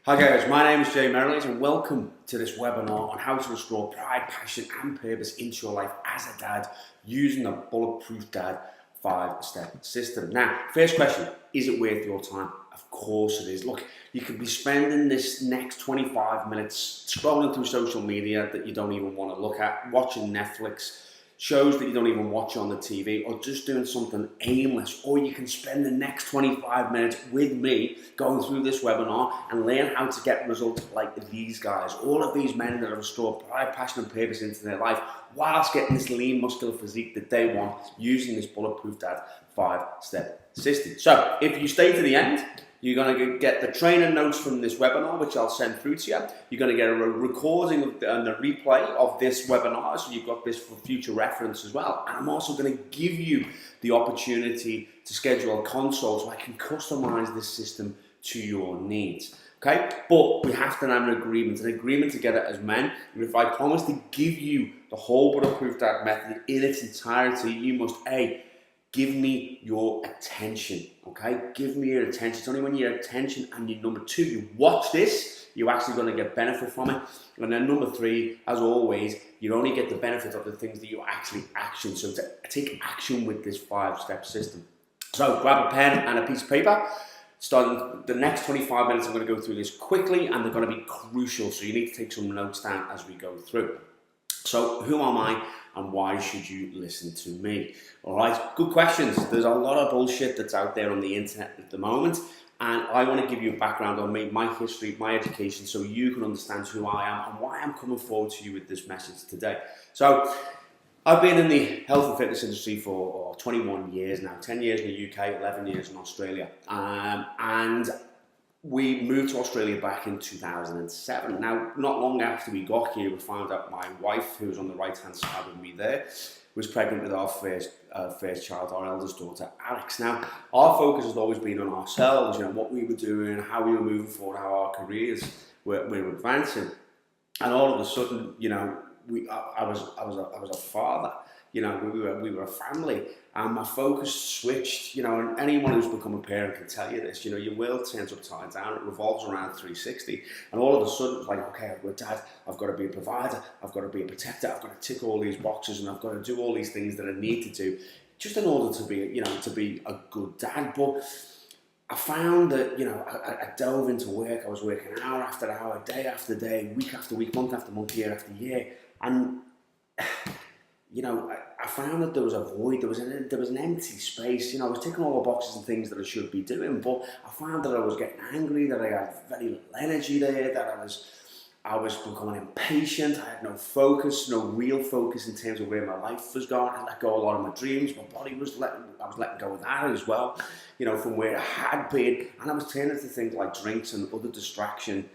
Hi guys, my name is Jay Merrilees and welcome to this webinar on how to restore pride, passion and purpose into your life as a dad using the Bulletproof Dad 5-step system. Now, first question, is it worth your time? Of course it is. Look, you could be spending this next 25 minutes scrolling through social media that you don't even want to look at, watching Netflix, shows that you don't even watch on the TV, or just doing something aimless, or you can spend the next 25 minutes with me going through this webinar and learn how to get results like these guys, all of these men that have restored pride, passion and purpose into their life whilst getting this lean muscular physique that they want using this Bulletproof Dad 5-step system. So if you stay to the end, you're going to get the training notes from this webinar, which I'll send through to you. You're going to get a recording and a replay of this webinar, so you've got this for future reference as well. And I'm also going to give you the opportunity to schedule a consult so I can customize this system to your needs. Okay, but we have to have an agreement together as men. And if I promise to give you the whole Bulletproof Dad method in its entirety, you must give me your attention, okay? Give me your attention. It's only when your attention and your number two, you watch this, you're actually going to get benefit from it. And then number three, as always, you only get the benefit of the things that you actually action. So to take action with this 5-step system. So grab a pen and a piece of paper. Starting the next 25 minutes, I'm going to go through this quickly and they're going to be crucial. So you need to take some notes down as we go through. So who am I and why should you listen to me? All right, good questions. There's a lot of bullshit that's out there on the internet at the moment, and I want to give you a background on me, my history, my education, so you can understand who I am and why I'm coming forward to you with this message today. So I've been in the health and fitness industry for 21 years now, 10 years in the UK, 11 years in Australia, and we moved to Australia back in 2007. Now, not long after we got here, we found out my wife, who was on the right-hand side of me there, was pregnant with our first child, our eldest daughter, Alex. Now, our focus has always been on ourselves, what we were doing, how we were moving forward, how our careers were advancing. And all of a sudden, I was a father. We were a family, and my focus switched. And anyone who's become a parent can tell you this. Your world turns upside down; it revolves around 360. And all of a sudden, it's like, okay, I'm a dad. I've got to be a provider. I've got to be a protector. I've got to tick all these boxes, and I've got to do all these things that I need to do, just in order to be a good dad. But I found that I dove into work. I was working hour after hour, day after day, week after week, month after month, year after year, and I found that there was a void, there was an empty space. I was ticking all the boxes and things that I should be doing, but I found that I was getting angry, that I had very little energy there, that I was becoming impatient, I had no focus, no real focus in terms of where my life was going. I let go of a lot of my dreams, my body I was letting go of that as well, from where I had been, and I was turning to things like drinks and other distractions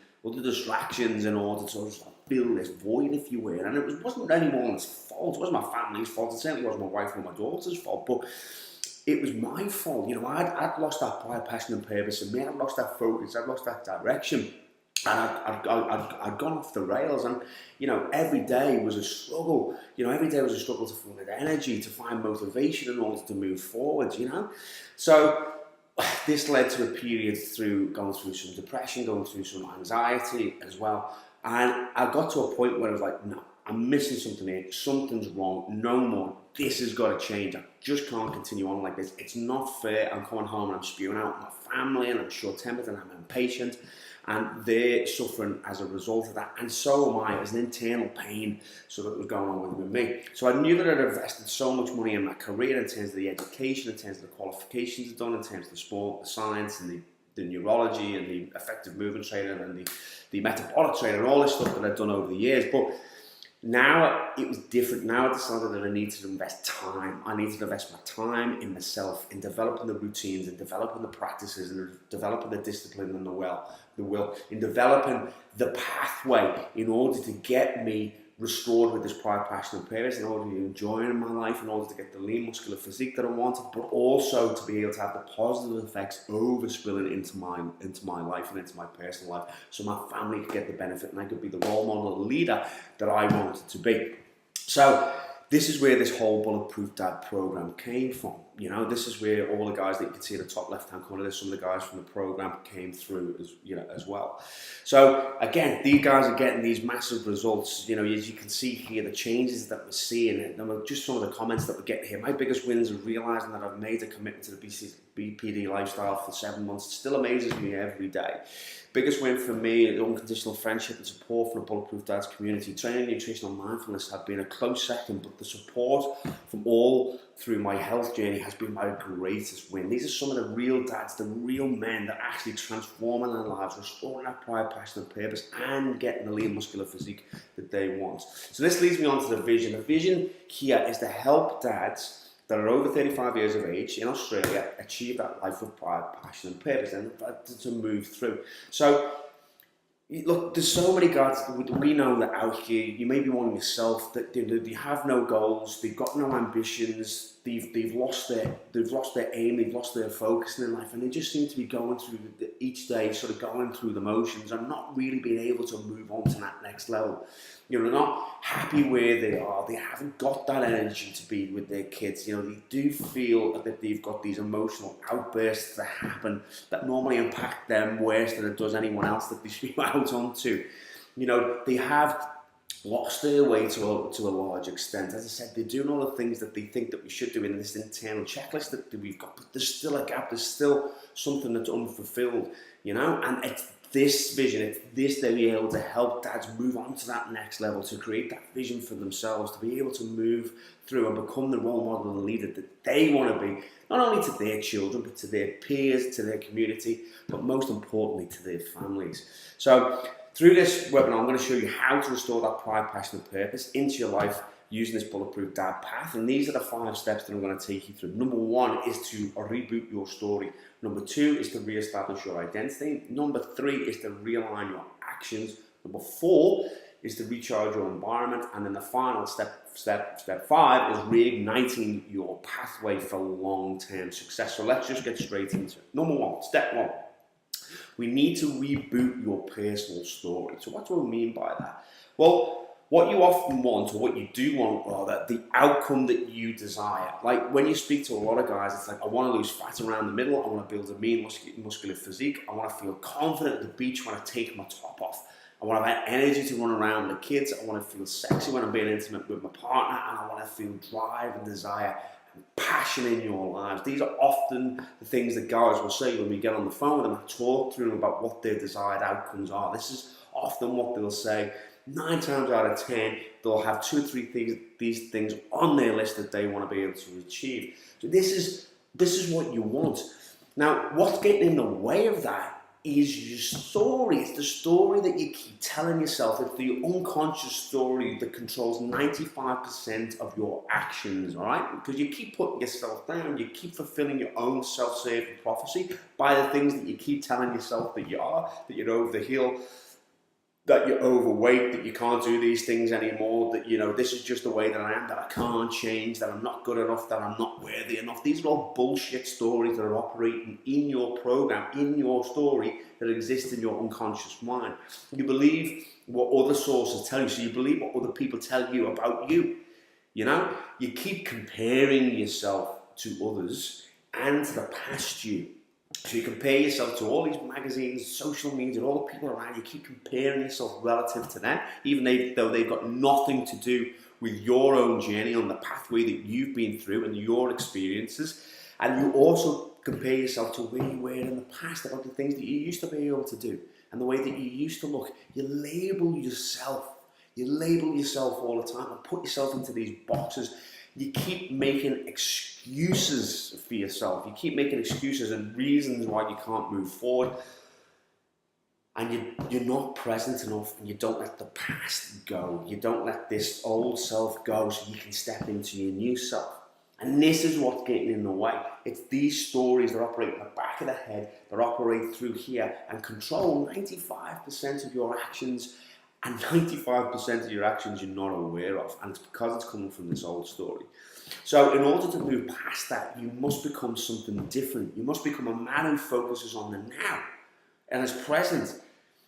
in order to just fill this void, if you will. And it wasn't anyone's fault. It wasn't my family's fault. It certainly wasn't my wife or my daughter's fault. But it was my fault. I'd lost that pride, passion, and purpose in me. I'd lost that focus. I'd lost that direction. And I'd gone off the rails. And every day was a struggle. Every day was a struggle to find energy, to find motivation in order to move forward. So this led to a period going through some depression, going through some anxiety as well. And I got to a point where I was like, no, I'm missing something here. Something's wrong. No more. This has got to change. I just can't continue on like this. It's not fair. I'm coming home and I'm spewing out my family and I'm short-tempered and I'm impatient. And they're suffering as a result of that. And so am I. It was an internal pain that was going on with me. So I knew that I'd invested so much money in my career in terms of the education, in terms of the qualifications I'd done, in terms of the sport, the science, and the neurology, and the effective movement training, and the metabolic training, and all this stuff that I'd done over the years. But now it was different. Now I decided that I needed to invest time. I needed to invest my time in myself, in developing the routines, in developing the practices, and developing the discipline and the will, in developing the pathway in order to get me restored with this pride, passion and purpose, in order to enjoy my life, in order to get the lean muscular physique that I wanted, but also to be able to have the positive effects overspilling into my life and into my personal life, so my family could get the benefit and I could be the role model, the leader that I wanted to be. So this is where this whole Bulletproof Dad program came from. You know, this is where all the guys that you can see in the top left-hand corner, there's some of the guys from the program came through as well. So again, these guys are getting these massive results. You know, as you can see here, the changes that we're seeing, and just some of the comments that we're getting here. My biggest wins are realizing that I've made a commitment to the BPD lifestyle for 7 months. It still amazes me every day. Biggest win for me, the unconditional friendship and support from the Bulletproof Dads community. Training, nutritional mindfulness have been a close second, but the support from all through my health journey has been my greatest win. These are some of the real dads, the real men that are actually transforming their lives, restoring their pride, passion and purpose, and getting the lean muscular physique that they want. So this leads me on to the vision. The vision here is to help dads that are over 35 years of age in Australia achieve that life of pride, passion and purpose, and to move through. So look, there's so many guys we know that out here, you may be one yourself, that they have no goals, they've got no ambitions, they've lost their aim, they've lost their focus in their life, and they just seem to be going through each day, sort of going through the motions and not really being able to move on to that next level. You know, they're not happy where they are, they haven't got that energy to be with their kids. You know, they do feel that they've got these emotional outbursts that happen that normally impact them worse than it does anyone else that they speak out onto. You know, they have lost their way to a large extent. As I said, they're doing all the things that they think that we should do in this internal checklist that we've got, but there's still a gap, there's still something that's unfulfilled, you know, and it's this vision, it's this to be able to help dads move on to that next level, to create that vision for themselves, to be able to move through and become the role model and leader that they want to be, not only to their children, but to their peers, to their community, but most importantly to their families. So through this webinar, I'm going to show you how to restore that pride, passion and purpose into your life using this Bulletproof Dad path. And these are the 5 steps that I'm going to take you through. Number 1 is to reboot your story. Number 2 is to re-establish your identity. Number 3 is to realign your actions. Number 4 is to recharge your environment. And then the final step 5 is reigniting your pathway for long-term success. So let's just get straight into it. Number 1, step 1. We need to reboot your personal story. So what do I mean by that? Well, what you often want, or what you do want rather, the outcome that you desire. Like when you speak to a lot of guys, it's like, I want to lose fat around the middle, I want to build a mean muscular physique, I want to feel confident at the beach when I take my top off, I want to have energy to run around with the kids, I want to feel sexy when I'm being intimate with my partner, and I want to feel drive and desire and passion in your lives. These are often the things that guys will say when we get on the phone with them and talk to them about what their desired outcomes are. This is often what they'll say. 9 times out of 10, they'll have 2 or 3 these things on their list that they want to be able to achieve. So this is what you want. Now, what's getting in the way of that is your story. It's the story that you keep telling yourself. It's the unconscious story that controls 95% of your actions, all right? Because you keep putting yourself down, you keep fulfilling your own self-serving prophecy by the things that you keep telling yourself that you are, that you're over the hill, that you're overweight, that you can't do these things anymore, that, you know, this is just the way that I am, that I can't change, that I'm not good enough, that I'm not worthy enough. These are all bullshit stories that are operating in your program, in your story, that exist in your unconscious mind. You believe what other sources tell you, so you believe what other people tell you about you. You know, you keep comparing yourself to others and to the past you. So you compare yourself to all these magazines, social media, all the people around you. Keep comparing yourself relative to them, even though they've got nothing to do with your own journey on the pathway that you've been through and your experiences. And you also compare yourself to where you were in the past, about the things that you used to be able to do and the way that you used to look. You label yourself. You label yourself all the time and put yourself into these boxes. You keep making excuses for yourself. You keep making excuses and reasons why you can't move forward. And you're not present enough, and you don't let the past go. You don't let this old self go so you can step into your new self. And this is what's getting in the way. It's these stories that operate in the back of the head, that operate through here and control 95% of your actions. And 95% of your actions you're not aware of, and it's because it's coming from this old story. So in order to move past that, you must become something different. You must become a man who focuses on the now and is present.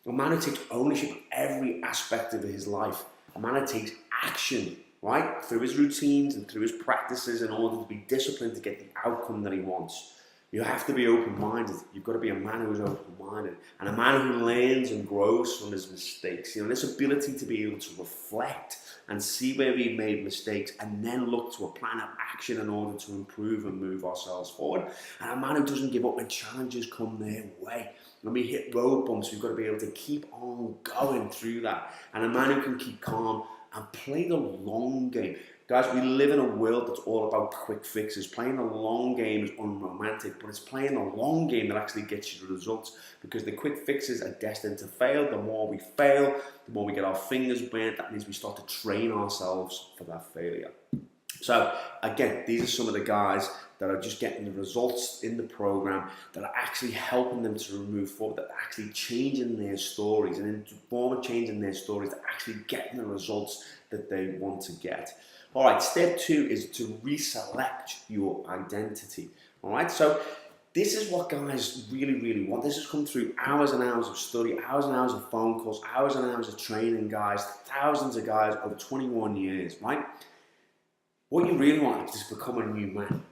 A man who takes ownership of every aspect of his life. A man who takes action right? Through his routines and through his practices in order to be disciplined to get the outcome that he wants. You have to be open-minded. You've got to be a man who's open-minded and a man who learns and grows from his mistakes. You know, this ability to be able to reflect and see where we made mistakes and then look to a plan of action in order to improve and move ourselves forward. And a man who doesn't give up when challenges come their way. When we hit road bumps, we've got to be able to keep on going through that. And a man who can keep calm and play the long game. Guys, we live in a world that's all about quick fixes. Playing the long game is unromantic, but it's playing the long game that actually gets you the results, because the quick fixes are destined to fail. The more we fail, the more we get our fingers burnt. That means we start to train ourselves for that failure. So again, these are some of the guys that are just getting the results in the program, that are actually helping them to move forward, that are actually changing their stories, and in the form of changing their stories, they're actually getting the results that they want to get. All right, step 2 is to reselect your identity. All right, so this is what guys really, really want. This has come through hours and hours of study, hours and hours of phone calls, hours and hours of training, guys, thousands of guys over 21 years, right? What you really want is to become a new man.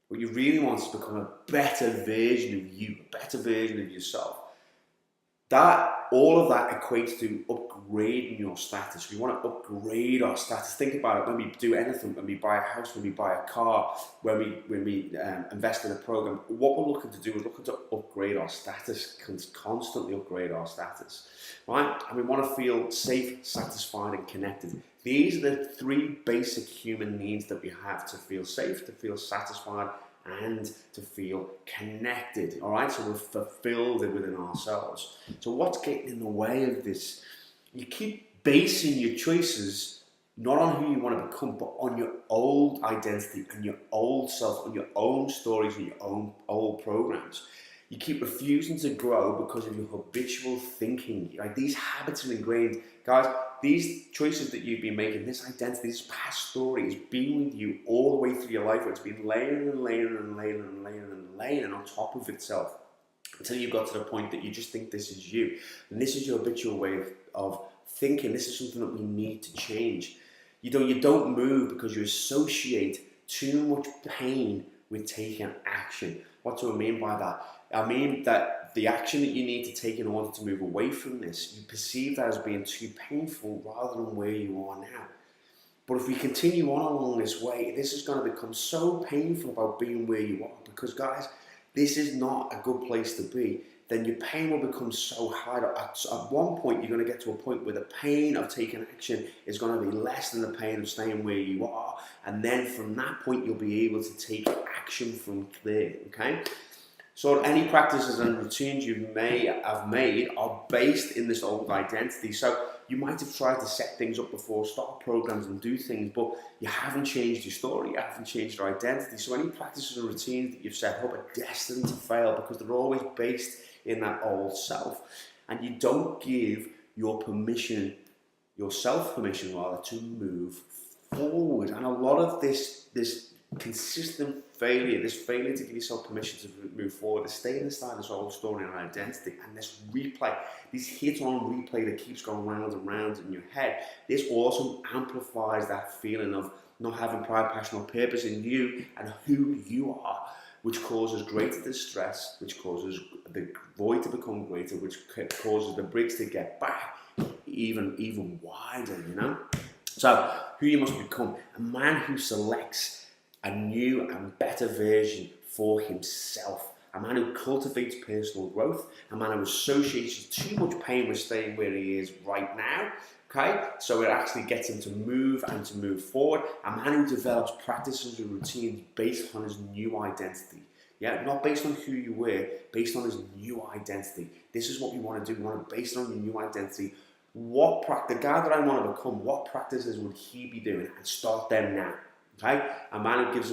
What you really want is to become a better version of you, a better version of yourself. All of that equates to upgrading your status. We want to upgrade our status. Think about it when we do anything, when we buy a house, when we buy a car, when we invest in a program. What we're looking to do is looking to upgrade our status, constantly upgrade our status, right? And we want to feel safe, satisfied, and connected. These are the 3 basic human needs that we have to feel safe, to feel satisfied, and to feel connected. All right, so we're fulfilled within ourselves. So what's getting in the way of this? You keep basing your choices not on who you want to become, but on your old identity and your old self, on your own stories and your own old programs. You keep refusing to grow because of your habitual thinking. Like, these habits are ingrained. Guys, these choices that you've been making, this identity, this past story has been with you all the way through your life, where it's been layering and layering and layering and layering and layering on top of itself until you got to the point that you just think this is you. And this is your habitual way of thinking. This is something that we need to change. You don't move because you associate too much pain with taking action. What do I mean by that? I mean that the action that you need to take in order to move away from this, you perceive that as being too painful rather than where you are now. But if we continue on along this way, this is going to become so painful about being where you are, because guys, this is not a good place to be. Then your pain will become so high that at one point you're going to get to a point where the pain of taking action is going to be less than the pain of staying where you are. And then from that point, you'll be able to take action from there, okay? So any practices and routines you may have made are based in this old identity. So you might have tried to set things up before, start programs and do things, but you haven't changed your story, you haven't changed your identity. So any practices and routines that you've set up are destined to fail because they're always based in that old self. And you don't give your self-permission to move forward. And a lot of this consistent failure, this failure to give yourself permission to move forward, is staying inside this old story and identity, and this replay, this hit-on replay that keeps going round and round in your head. This also amplifies that feeling of not having pride, passion, or purpose in you and who you are, which causes greater distress, which causes the void to become greater, which causes the bridge to get back even wider, you know? So, who you must become: a man who selects a new and better version for himself, a man who cultivates personal growth, a man who associates too much pain with staying where he is right now, okay? So it actually gets him to move and to move forward, a man who develops practices and routines based on his new identity. Yeah, not based on who you were, based on his new identity. This is what we want to do. We want to base it on your new identity. The guy that I want to become, what practices would he be doing? And start them now. Okay? A man who gives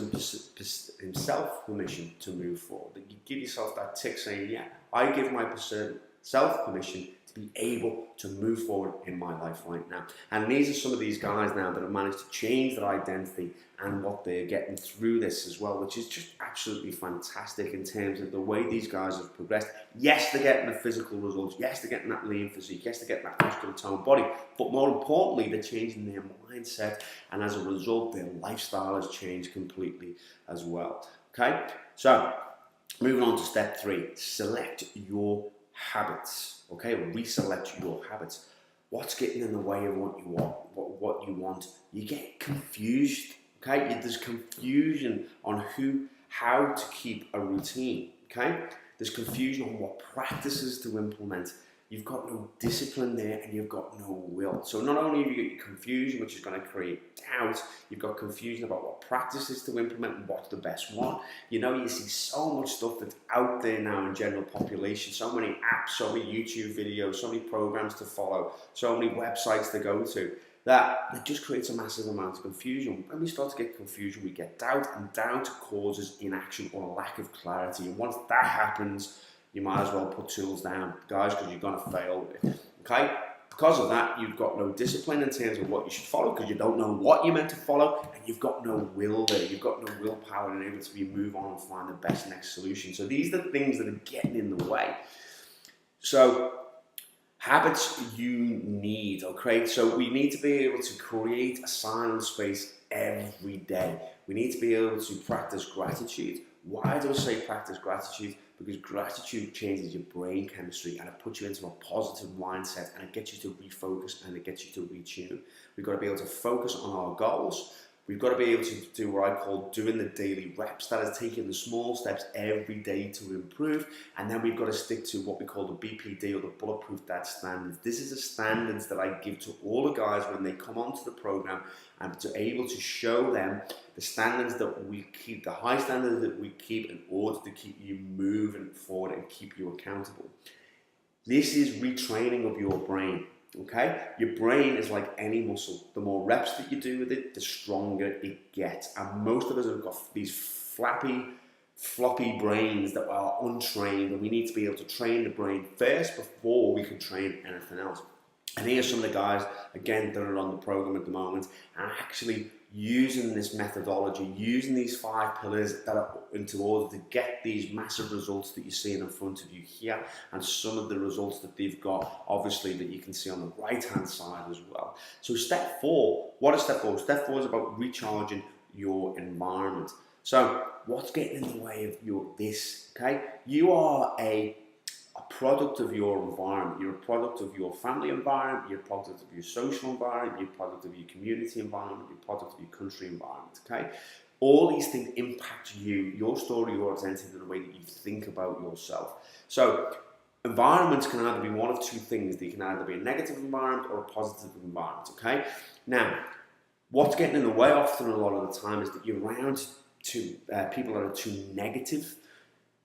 himself permission to move forward. That you give yourself that tick saying, yeah, I give myself permission to be able to move forward in my life right now. And these are some of these guys now that have managed to change their identity and what they're getting through this as well, which is just absolutely fantastic in terms of the way these guys have progressed. Yes, they're getting the physical results. Yes, they're getting that lean physique. Yes, they're getting that muscular toned body. But more importantly, they're changing their mindset. And as a result, their lifestyle has changed completely as well. Okay? So, moving on to step 3. Select your habits. Okay? Reselect your habits. What's getting in the way of what you want? What you want? You get confused. Okay, there's confusion on how to keep a routine. Okay, there's confusion on what practices to implement. You've got no discipline there, and you've got no will. So not only have you got confusion, which is going to create doubt, you've got confusion about what practices to implement and what's the best one. You know, you see so much stuff that's out there now in general population. So many apps, so many YouTube videos, so many programs to follow, so many websites to go to, that it just creates a massive amount of confusion. When we start to get confusion, we get doubt, and doubt causes inaction or a lack of clarity. And once that happens, you might as well put tools down, guys, because you're going to fail with it. Okay? Because of that, you've got no discipline in terms of what you should follow, because you don't know what you're meant to follow, and you've got no will there. You've got no willpower and able to move on and find the best next solution. So these are the things that are getting in the way. So habits you need, okay? So we need to be able to create a silent space every day. We need to be able to practice gratitude. Why do I say practice gratitude? Because gratitude changes your brain chemistry, and it puts you into a positive mindset, and it gets you to refocus, and it gets you to retune. We've got to be able to focus on our goals. We've got to be able to do what I call doing the daily reps. That is taking the small steps every day to improve. And then we've got to stick to what we call the BPD, or the Bulletproof Dad standards. This is the standards that I give to all the guys when they come onto the program, and to able to show them the standards that we keep, the high standards that we keep in order to keep you moving forward and keep you accountable. This is retraining of your brain. Okay, your brain is like any muscle. The more reps that you do with it, the stronger it gets. And most of us have got these floppy brains that are untrained, and we need to be able to train the brain first before we can train anything else. And here's some of the guys, again, that are on the program at the moment, and actually using this methodology, using these 5 pillars that are into order to get these massive results that you're seeing in front of you here, and some of the results that they've got, obviously, that you can see on the right-hand side as well. So step 4, what is step 4? Step 4 is about recharging your environment. So what's getting in the way of this, okay? You are a product of your environment. You're a product of your family environment, you're a product of your social environment, you're a product of your community environment, you're a product of your country environment, okay? All these things impact you, your story, your identity, and the way that you think about yourself. So environments can either be one of 2 things. They can either be a negative environment or a positive environment, okay? Now, what's getting in the way often a lot of the time is that you're around people that are too negative,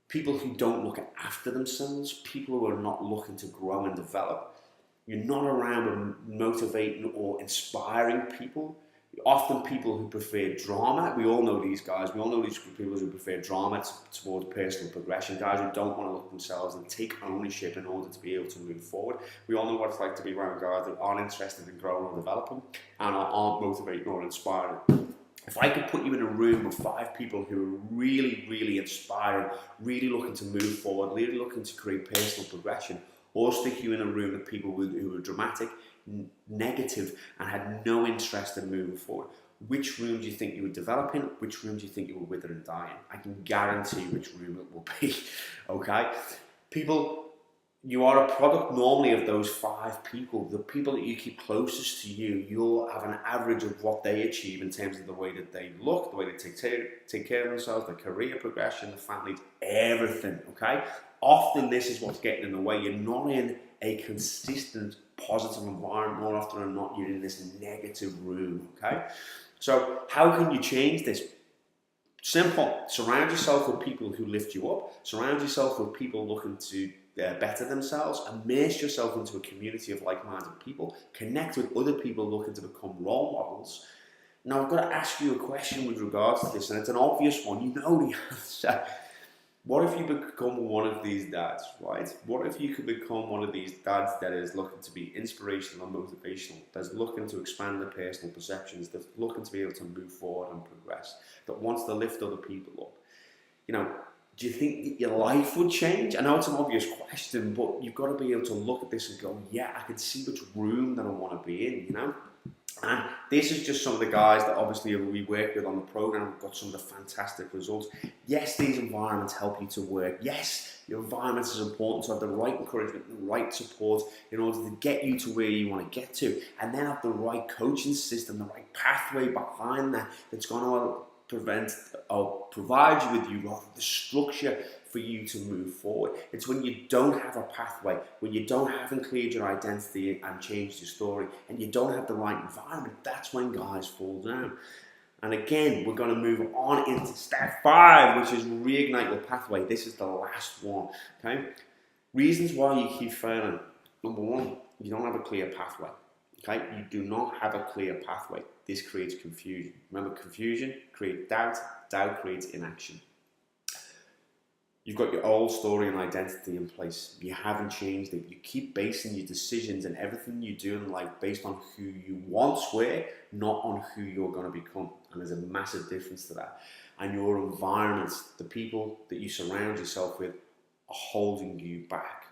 people who don't look after themselves, people who are not looking to grow and develop. You're not around motivating or inspiring people. Often people who prefer drama. We all know these guys. We all know these people who prefer drama towards personal progression. Guys who don't want to look at themselves and take ownership in order to be able to move forward. We all know what it's like to be around guys that aren't interested in growing or developing and aren't motivating or inspiring. If I could put you in a room with 5 people who are really, really inspired, really looking to move forward, really looking to create personal progression, or stick you in a room with people who were dramatic, negative, and had no interest in moving forward, which room do you think you would develop in? Which room do you think you will wither and die in? I can guarantee which room it will be, okay? People, you are a product normally of those 5 people. The people that you keep closest to you, you'll have an average of what they achieve in terms of the way that they look, the way they take care of themselves, their career progression, the family, everything, okay? Often this is what's getting in the way. You're not in a consistent positive environment. More often than not, you're in this negative room, okay? So how can you change this? Simple. Surround yourself with people who lift you up. Surround yourself with people looking to better themselves. Immerse yourself into a community of like-minded people. Connect with other people looking to become role models. Now, I've got to ask you a question with regards to this, and it's an obvious one. You know the answer. What if you become one of these dads, right? What if you could become one of these dads that is looking to be inspirational and motivational, that's looking to expand their personal perceptions, that's looking to be able to move forward and progress, that wants to lift other people up? You know, do you think that your life would change? I know it's an obvious question, but you've got to be able to look at this and go, yeah, I can see which room that I want to be in, you know? And this is just some of the guys that obviously we work with on the program. We've got some of the fantastic results. Yes, these environments help you to work. Yes, your environment is important to have the right encouragement, the right support in order to get you to where you want to get to, and then have the right coaching system, the right pathway behind that that's going to prevent or provide you with the structure for you to move forward. It's when you don't have a pathway, when you haven't cleared your identity and changed your story, and you don't have the right environment, that's when guys fall down. And again, we're going to move on into step 5, which is reignite your pathway. This is the last one, okay? Reasons why you keep failing. Number 1, you don't have a clear pathway. Okay, you do not have a clear pathway. This creates confusion. Remember, confusion creates doubt. Doubt creates inaction. You've got your old story and identity in place. You haven't changed it. You keep basing your decisions and everything you do in life based on who you once were, not on who you're going to become. And there's a massive difference to that. And your environments, the people that you surround yourself with, are holding you back.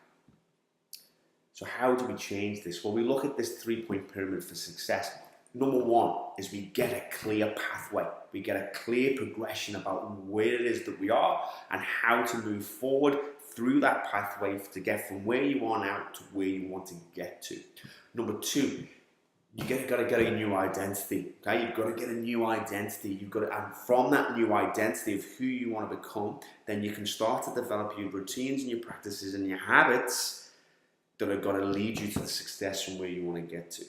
So how do we change this? Well, we look at this 3-point pyramid for success. Number 1 is we get a clear pathway. We get a clear progression about where it is that we are and how to move forward through that pathway to get from where you are now to where you want to get to. Number 2, you got to get a new identity. Okay, you've got to get a new identity. And from that new identity of who you want to become, then you can start to develop your routines and your practices and your habits that are going to lead you to the success from where you want to get to.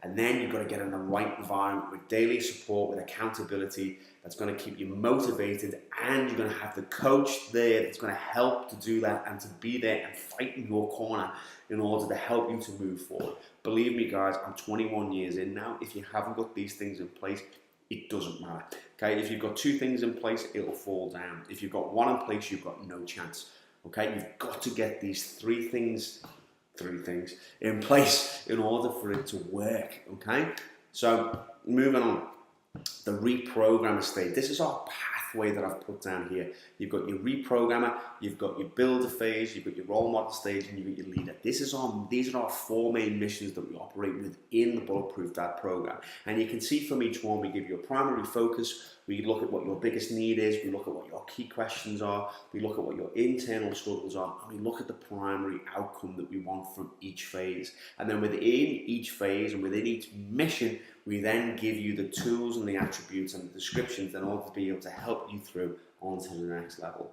And then you've got to get in the right environment with daily support, with accountability that's going to keep you motivated, and you're going to have the coach there that's going to help to do that and to be there and fight in your corner in order to help you to move forward. Believe me, guys, I'm 21 years in now. If you haven't got these things in place, it doesn't matter. Okay, if you've got 2 things in place, it'll fall down. If you've got 1 in place, you've got no chance. Okay, you've got to get these 3 things in place in order for it to work. Okay, so moving on, the reprogrammer stage. This is our pathway that I've put down here. You've got your reprogrammer, you've got your builder phase, you've got your role model stage, and you've got your leader. These are our 4 main missions that we operate within the Bulletproof Dad program. And you can see from each one, we give you a primary focus. We look at what your biggest need is, we look at what your key questions are, we look at what your internal struggles are, and we look at the primary outcome that we want from each phase. And then within each phase and within each mission, we then give you the tools and the attributes and the descriptions in order to be able to help you through onto the next level.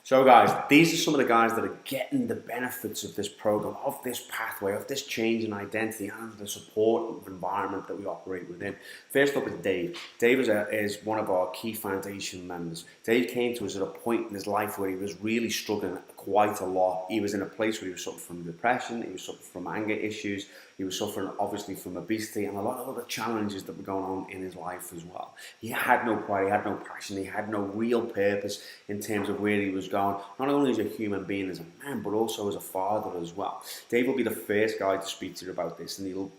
So guys, these are some of the guys that are getting the benefits of this program, of this pathway, of this change in identity and the support environment that we operate within. First up is Dave. Dave is one of our key foundation members. Dave came to us at a point in his life where he was really struggling quite a lot. He was in a place where he was suffering from depression, he was suffering from anger issues, he was suffering obviously from obesity and a lot of other challenges that were going on in his life as well. He had no pride, he had no passion, he had no real purpose in terms of where he was going, not only as a human being, as a man, but also as a father as well. Dave will be the first guy to speak to you about this, and he'll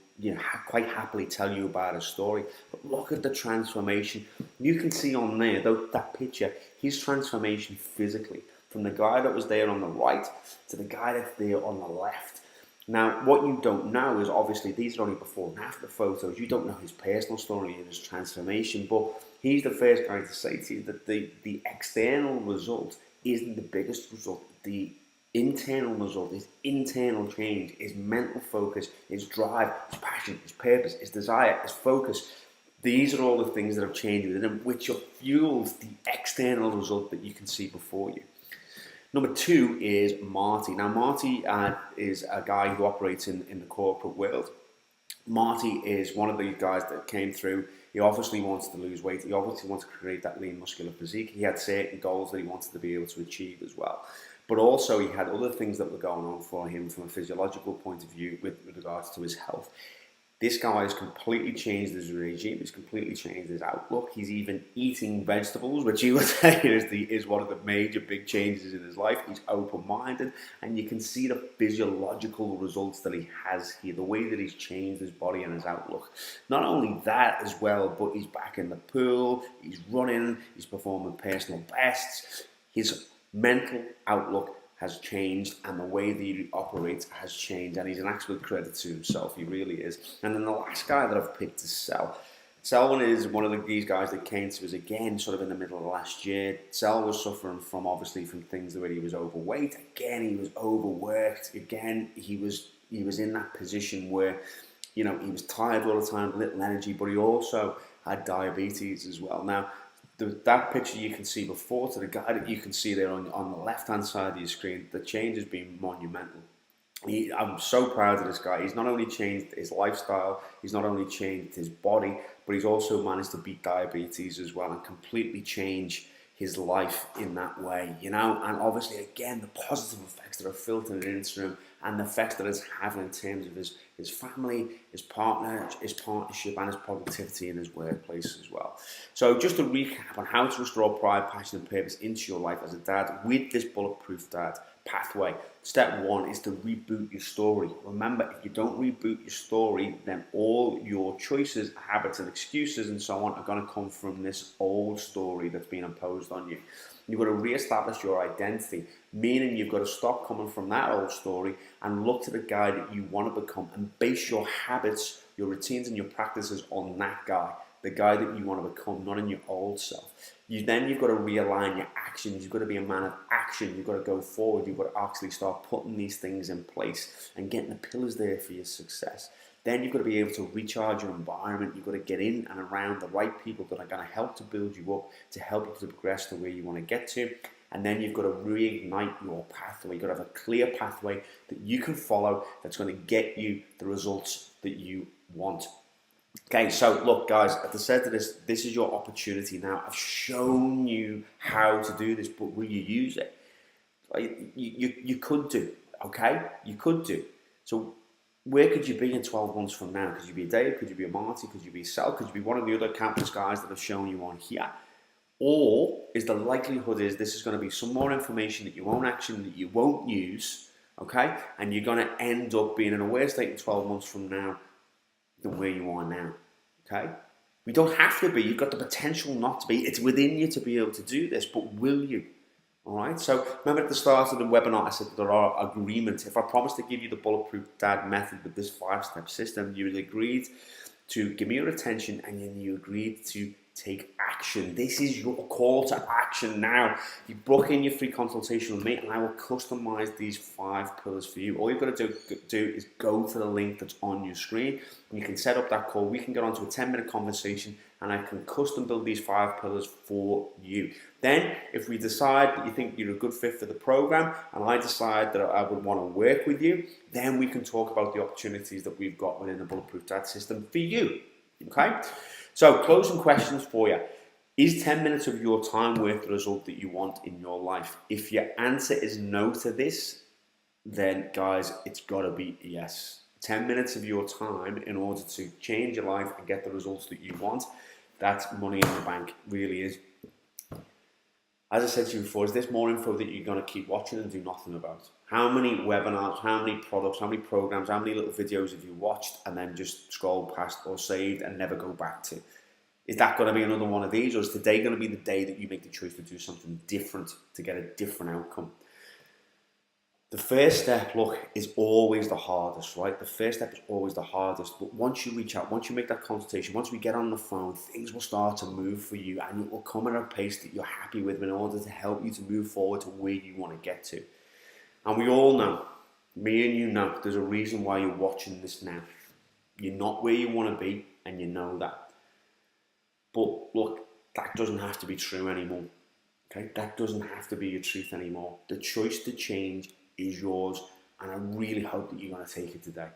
quite happily tell you about his story. But look at the transformation. You can see on there, that picture, his transformation physically, from the guy that was there on the right to the guy that's there on the left. Now, what you don't know is obviously these are only before and after photos. You don't know his personal story and his transformation, but he's the first guy to say to you that the external result isn't the biggest result. The internal result, his internal change, his mental focus, his drive, his passion, his purpose, his desire, his focus. These are all the things that have changed within him, which have fueled the external result that you can see before you. Number 2 is Marty. Now, Marty is a guy who operates in the corporate world. Marty is one of these guys that came through. He obviously wants to lose weight. He obviously wants to create that lean muscular physique. He had certain goals that he wanted to be able to achieve as well. But also he had other things that were going on for him from a physiological point of view with regards to his health. This guy has completely changed his regime. He's completely changed his outlook. He's even eating vegetables, which he would say is one of the major big changes in his life. He's open-minded, and you can see the physiological results that he has here, the way that he's changed his body and his outlook. Not only that as well, but he's back in the pool, he's running, he's performing personal bests. His mental outlook has changed, and the way that he operates has changed, and he's an absolute credit to himself. He really is. And then the last guy that I've picked is Sel. Sel is one of these guys that came to us again sort of in the middle of last year. Sel was suffering from, obviously, from things where he was overweight. Again, he was overworked. Again, he was in that position where, you know, he was tired all the time, little energy, but he also had diabetes as well. Now, that picture you can see before to the guy that you can see there on the left-hand side of your screen, the change has been monumental. I'm so proud of this guy. He's not only changed his lifestyle, he's not only changed his body, but he's also managed to beat diabetes as well and completely change his life in that way, you know. And obviously, again, the positive effects that are filtering into him and the effects that it's having in terms of his family, his partner, his partnership, and his productivity in his workplace as well. So just to recap on how to restore pride, passion, and purpose into your life as a dad with this Bulletproof Dad pathway. Step one is to reboot your story. Remember, if you don't reboot your story, then all your choices, habits, and excuses and so on are going to come from this old story that's been imposed on you. You've got to re-establish your identity, meaning you've got to stop coming from that old story and look to the guy that you want to become and base your habits, your routines, and your practices on that guy, the guy that you want to become, not in your old self. You've got to realign your actions. You've got to be a man of action. You've got to go forward. You've got to actually start putting these things in place and getting the pillars there for your success. Then you've got to be able to recharge your environment. You've got to get in and around the right people that are going to help to build you up, to help you to progress to where you want to get to. And then you've got to reignite your pathway. You've got to have a clear pathway that you can follow that's going to get you the results that you want. Okay, so look, guys, at the center of this is your opportunity now. I've shown you how to do this, but will you use it? You could do, okay? You could do. So where could you be in 12 months from now? Could you be a Dave? Could you be a Marty? Could you be a Sal? Could you be one of the other countless guys that I've shown you on here? Or is the likelihood is this is going to be some more information that you won't action, that you won't use, okay? And you're going to end up being in a worse state in 12 months from now than where you are now, okay? We don't have to be. You've got the potential not to be. It's within you to be able to do this, but will you? All right, so remember at the start of the webinar, I said that there are agreements. If I promised to give you the Bulletproof Dad method with this 5-step system, you agreed to give me your attention and then you agreed to take action. This is your call to action now. You book in your free consultation with me and I will customize these 5 pillars for you. All you've got to do is go to the link that's on your screen and you can set up that call. We can get onto a 10-minute conversation and I can custom build these 5 pillars for you. Then, if we decide that you think you're a good fit for the program and I decide that I would want to work with you, then we can talk about the opportunities that we've got within the Bulletproof Dad system for you. Okay? So, closing questions for you. Is 10 minutes of your time worth the result that you want in your life? If your answer is no to this, then guys, it's got to be yes. 10 minutes of your time in order to change your life and get the results that you want, that's money in the bank, really is. As I said to you before, is this more info that you're going to keep watching and do nothing about? How many webinars, how many products, how many programs, how many little videos have you watched and then just scrolled past or saved and never go back to? Is that going to be another one of these, or is today going to be the day that you make the choice to do something different to get a different outcome? The first step, look, is always the hardest, right? The first step is always the hardest. But once you reach out, once you make that consultation, once we get on the phone, things will start to move for you and it will come at a pace that you're happy with in order to help you to move forward to where you want to get to. And we all know, me and you know, there's a reason why you're watching this now. You're not where you want to be and you know that. But look, that doesn't have to be true anymore. Okay? That doesn't have to be your truth anymore. The choice to change is yours, and I really hope that you're going to take it today.